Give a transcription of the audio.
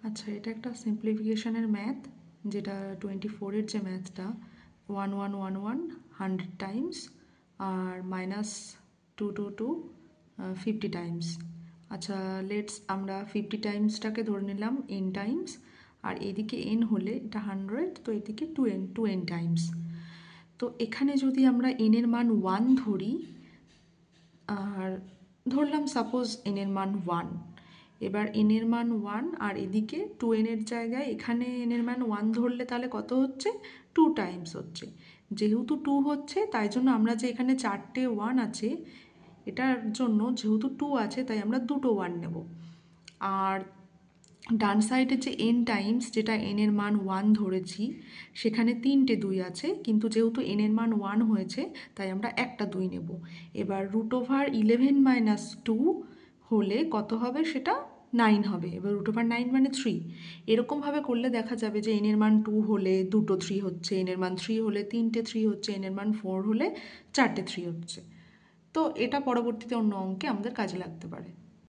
আচ্ছা, এটা একটা সিম্পলিফিকেশনের ম্যাথ, যেটা 24-এর যে ম্যাথটা 1111 100 টাইমস আর -222 50 টাইমস। আচ্ছা, লেটস আমরা 50 টাইমসটাকে ধরে নিলাম n টাইমস, আর এদিকে n হলে এটা 100, তো এদিকে 2n টাইমস। তো এখানে যদি আমরা n এর মান 1 ধরি, আর ধরলাম সাপোজ n এর মান 1, এবার n এর মান 1 আর এদিকে 2n এর জায়গায় এখানে n এর মান 1 ধরলে তাহলে কত হচ্ছে? 2 টাইমস হচ্ছে। যেহেতু 2 হচ্ছে তাই জন্য আমরা যে এখানে 4টে 1 আছে, এটার জন্য যেহেতু 2 আছে তাই আমরা দুটো 1 নেব। আর ডান সাইডে যে n টাইমস, যেটা n এর মান 1 ধরেছি, সেখানে 3টে 2 আছে, কিন্তু যেহেতু n এর মান 1 হয়েছে তাই আমরা একটা 2 নেব। এবার √11 - 2 হলে কত হবে? সেটা 9 হবে। এবার √9 মানে 3। এরকমভাবে করলে দেখা যাবে যে n এর মান 2 হলে দুটো 3 হচ্ছে, n এর মান 3 হলে 3টে 3 হচ্ছে, n এর মান 4 হলে 4টে 3 হচ্ছে। তো এটা পরবর্তীতে অন্য অঙ্কে আমাদের কাজে লাগতে পারে।